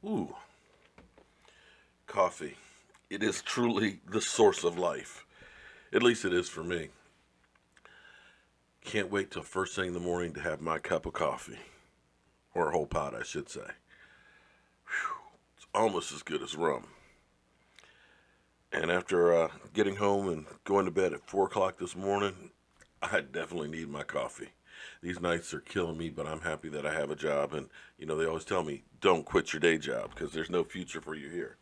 Ooh, coffee. It is truly the source of life. At least it is for me. Can't wait till first thing in the morning to have my cup of coffee. Or a whole pot, I should say. Whew, it's almost as good as rum. And after getting home and going to bed at 4 o'clock this morning, I definitely need my coffee. These nights are killing me, but I'm happy that I have a job. And, they always tell me, don't quit your day job because there's no future for you here.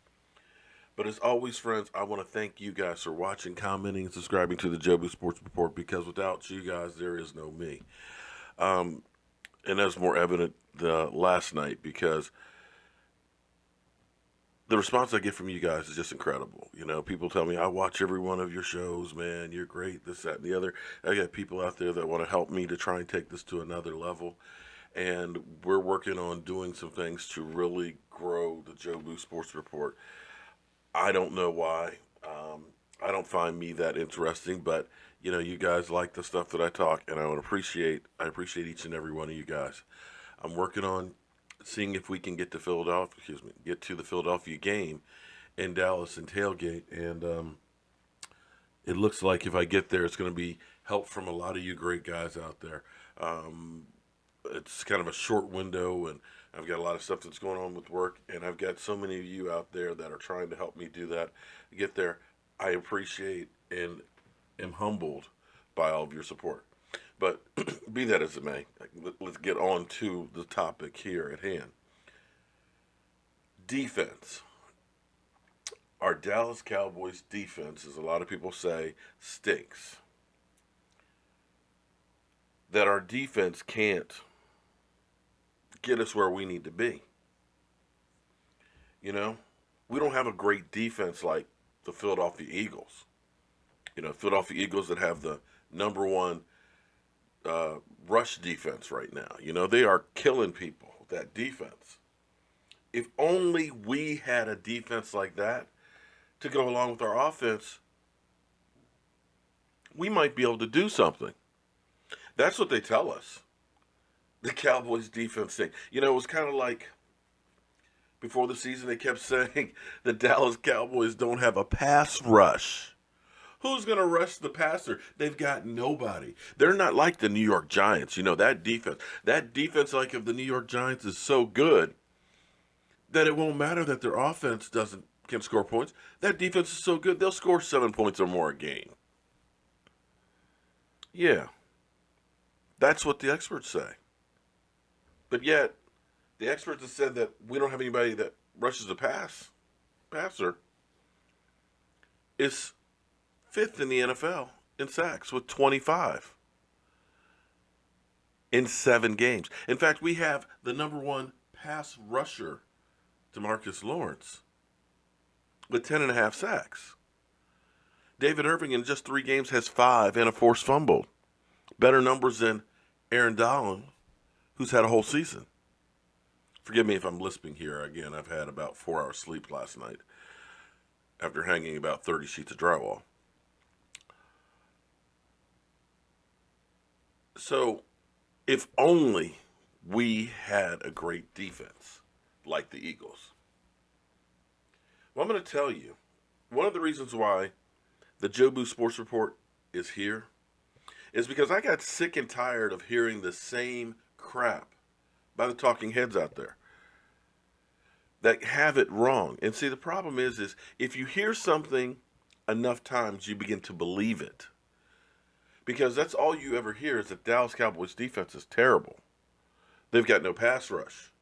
But as always, friends, I want to thank you guys for watching, commenting, and subscribing to the Jobu Sports Report because without you guys, there is no me. Um, and that's more evident last night because the response I get from you guys is just incredible. People tell me, I watch every one of your shows, man. You're great, this, that, and the other. I got people out there that want to help me to try and take this to another level. And we're working on doing some things to really grow the Jobu Sports Report. I don't know why. I don't find me that interesting, but you guys like the stuff that I talk, and I appreciate each and every one of you guys. I'm working on seeing if we can get to the Philadelphia game in Dallas and tailgate, and it looks like if I get there, it's going to be help from a lot of you great guys out there. Um, it's kind of a short window, and I've got a lot of stuff that's going on with work, and I've got so many of you out there that are trying to help me do that. Get there. I appreciate and am humbled by all of your support. But be that as it may, let's get on to the topic here at hand. Defense. Our Dallas Cowboys defense, as a lot of people say, stinks. That our defense can't get us where we need to be. You know, we don't have a great defense like the Philadelphia Eagles. Philadelphia Eagles that have the number one rush defense right now. They are killing people, that defense. If only we had a defense like that to go along with our offense, we might be able to do something. That's what they tell us. The Cowboys defense thing. It was kind of like before the season, they kept saying the Dallas Cowboys don't have a pass rush. Who's going to rush the passer? They've got nobody. They're not like the New York Giants. That defense. That defense, like of the New York Giants, is so good that it won't matter that their offense can score points. That defense is so good, they'll score 7 points or more a game. Yeah, that's what the experts say. But yet, the experts have said that we don't have anybody that rushes the passer, is fifth in the NFL in sacks with 25 in 7 games. In fact, we have the number one pass rusher, DeMarcus Lawrence, with 10.5 sacks. David Irving in just 3 games has 5 and a forced fumble. Better numbers than Aaron Donald, who's had a whole season. Forgive me if I'm lisping here. Again, I've had about 4 hours sleep last night after hanging about 30 sheets of drywall. So, if only we had a great defense like the Eagles. Well, I'm going to tell you, one of the reasons why the Jobu Sports Report is here is because I got sick and tired of hearing the same crap by the talking heads out there that have it wrong. And see, the problem is if you hear something enough times, you begin to believe it. Because that's all you ever hear is that Dallas Cowboys defense is terrible. They've got no pass rush.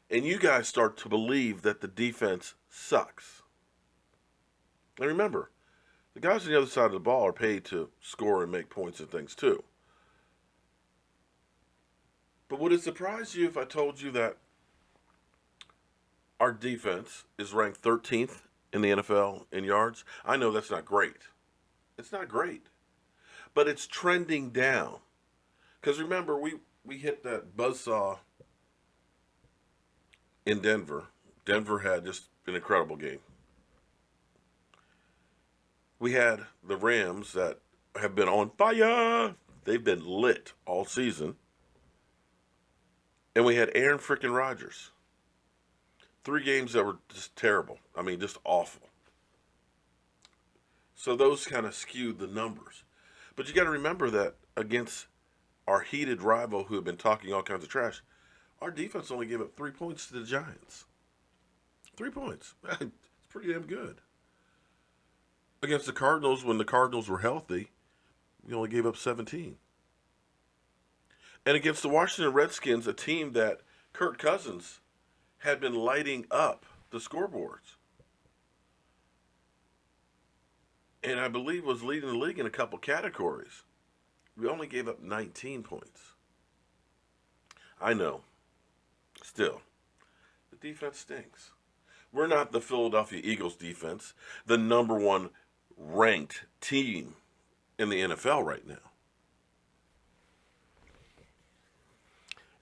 And you guys start to believe that the defense sucks. And remember, the guys on the other side of the ball are paid to score and make points and things too. But would it surprise you if I told you that our defense is ranked 13th in the NFL in yards? I know that's not great. It's not great. But it's trending down. Because remember, we hit that buzzsaw in Denver. Denver had just an incredible game. We had the Rams that have been on fire. They've been lit all season. And we had Aaron frickin' Rodgers. 3 games that were just terrible. I mean, just awful. So those kind of skewed the numbers. But you got to remember that against our heated rival who have been talking all kinds of trash, our defense only gave up 3 points to the Giants. 3 points. It's pretty damn good. Against the Cardinals, when the Cardinals were healthy, we only gave up 17. And against the Washington Redskins, a team that Kirk Cousins had been lighting up the scoreboards, and I believe was leading the league in a couple categories, we only gave up 19 points. I know. Still, the defense stinks. We're not the Philadelphia Eagles defense, the number one ranked team in the NFL right now.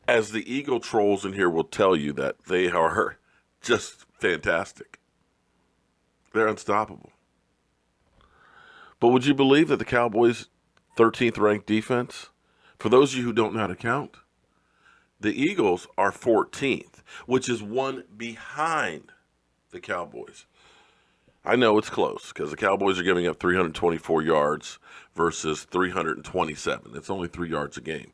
As the Eagle trolls in here will tell you that they are just fantastic. They're unstoppable. But would you believe that the Cowboys' 13th ranked defense, for those of you who don't know how to count, the Eagles are 14th, which is one behind the Cowboys. I know it's close because the Cowboys are giving up 324 yards versus 327. It's only 3 yards a game.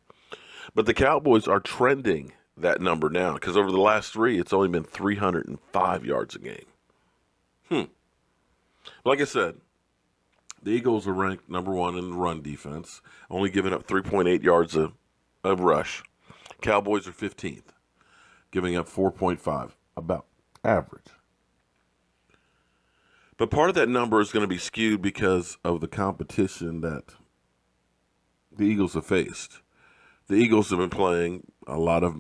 But the Cowboys are trending that number now because over the last 3, it's only been 305 yards a game. Like I said, the Eagles are ranked number 1 in the run defense, only giving up 3.8 yards of rush. Cowboys are 15th, giving up 4.5, about average. But part of that number is going to be skewed because of the competition that the Eagles have faced. The Eagles have been playing a lot of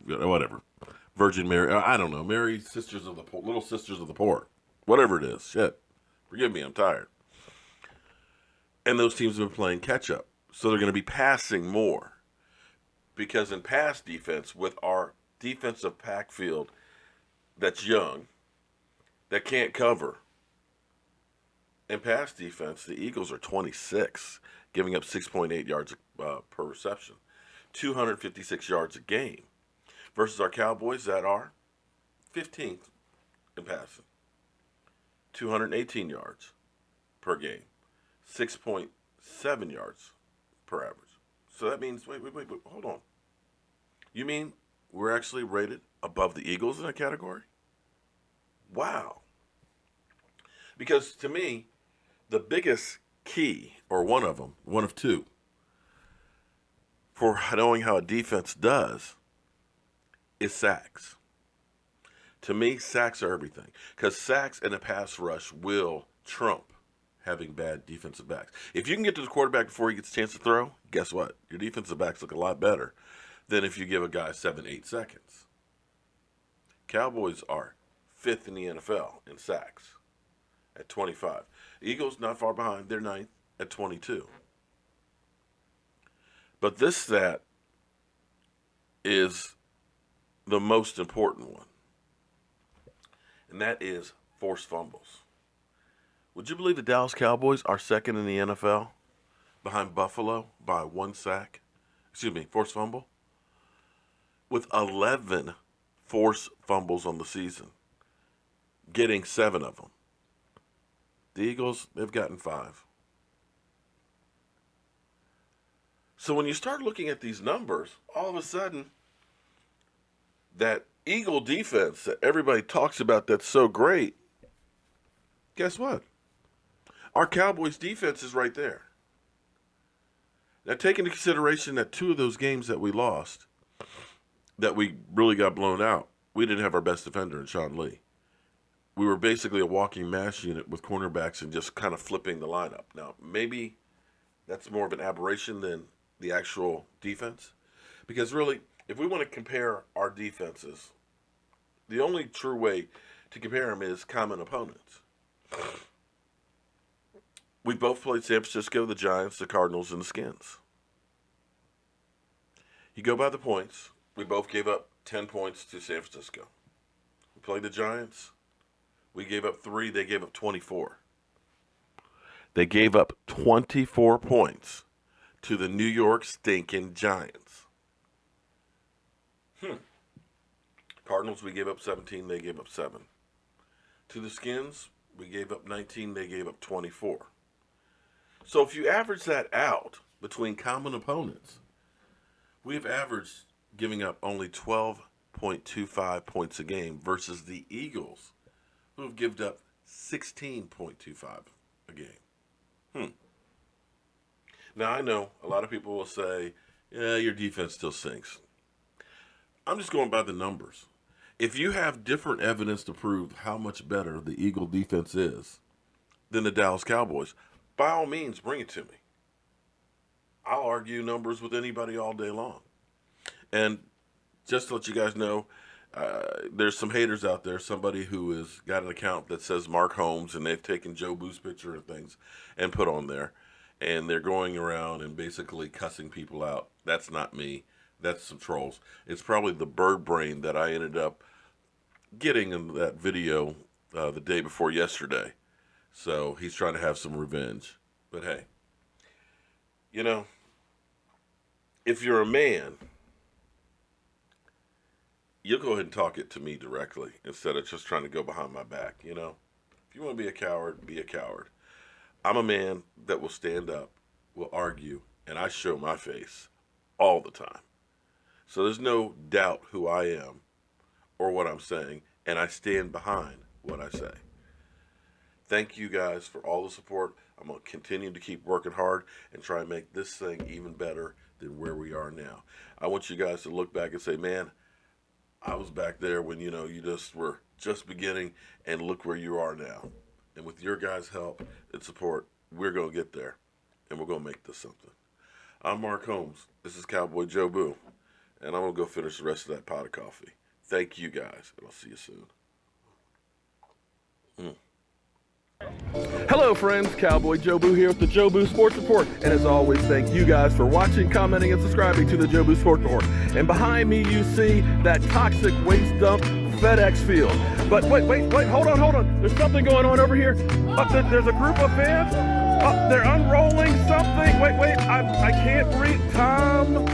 whatever. Virgin Mary, I don't know, Mary Sisters of the Poor, Little Sisters of the Poor, whatever it is. Shit. Forgive me, I'm tired. And those teams have been playing catch up. So they're going to be passing more. Because in pass defense, with our defensive backfield that's young, that can't cover, in pass defense, the Eagles are 26, giving up 6.8 yards per reception, 256 yards a game, versus our Cowboys that are 15th in passing, 218 yards per game, 6.7 yards per average. So that means, wait, hold on. You mean we're actually rated above the Eagles in that category? Wow. Because to me, the biggest key, or one of them, one of two, for knowing how a defense does is sacks. To me, sacks are everything. Because sacks in a pass rush will trump having bad defensive backs. If you can get to the quarterback before he gets a chance to throw, guess what? Your defensive backs look a lot better than if you give a guy 7-8 seconds. Cowboys are 5th in the NFL in sacks at 25. Eagles not far behind. They're 9th at 22. But this stat is the most important one, and that is forced fumbles. Would you believe the Dallas Cowboys are 2nd in the NFL behind Buffalo by 1 sack? Forced fumble? With 11 forced fumbles on the season, getting 7 of them. The Eagles, they've gotten 5. So when you start looking at these numbers, all of a sudden, that Eagle defense that everybody talks about that's so great, guess what? Our Cowboys defense is right there. Now, take into consideration that 2 of those games that we lost, that we really got blown out, we didn't have our best defender in Sean Lee. We were basically a walking mash unit with cornerbacks and just kind of flipping the lineup. Now, maybe that's more of an aberration than the actual defense. Because really, if we want to compare our defenses, the only true way to compare them is common opponents. We both played San Francisco, the Giants, the Cardinals, and the Skins. You go by the points. We both gave up 10 points to San Francisco. We played the Giants. We gave up 3. They gave up 24. They gave up 24 points to the New York stinking Giants. Cardinals, we gave up 17, they gave up 7. To the Skins, we gave up 19, they gave up 24. So if you average that out between common opponents, we've averaged giving up only 12.25 points a game versus the Eagles, who have given up 16.25 a game. Now, I know a lot of people will say, yeah, your defense still sinks. I'm just going by the numbers. If you have different evidence to prove how much better the Eagle defense is than the Dallas Cowboys, by all means, bring it to me. I'll argue numbers with anybody all day long. And just to let you guys know, there's some haters out there, somebody who has got an account that says Mark Holmes, and they've taken Jobu's picture and things and put on there. And they're going around and basically cussing people out. That's not me. That's some trolls. It's probably the bird brain that I ended up getting in that video the day before yesterday. So he's trying to have some revenge. But hey, you know, if you're a man, you'll go ahead and talk it to me directly instead of just trying to go behind my back, you know? If you want to be a coward, be a coward. I'm a man that will stand up, will argue, and I show my face all the time. So there's no doubt who I am or what I'm saying, and I stand behind what I say. Thank you guys for all the support. I'm going to continue to keep working hard and try and make this thing even better than where we are now. I want you guys to look back and say, man, I was back there when, you just were just beginning, and look where you are now. And with your guys' help and support, we're going to get there, and we're going to make this something. I'm Mark Holmes. This is Cowboy Jobu, and I'm going to go finish the rest of that pot of coffee. Thank you guys, and I'll see you soon. Hello friends, Cowboy Jobu here with the Jobu Sports Report, and as always, thank you guys for watching, commenting, and subscribing to the Jobu Sports Report. And behind me you see that toxic waste dump, FedEx field. But wait, hold on. There's something going on over here. There's a group of fans. They're unrolling something. Wait, I can't read. Tom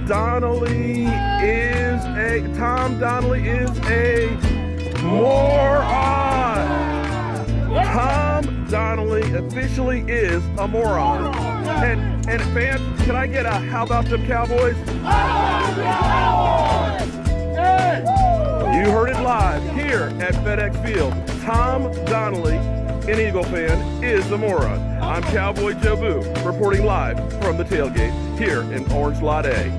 Donnelly is a moron. Tom Donnelly officially is a moron. And fans, can I get a how about them Cowboys? You heard it live here at FedEx Field. Tom Donnelly, an Eagle fan, is a moron. I'm Cowboy Jobu, reporting live from the tailgate here in Orange Lot A.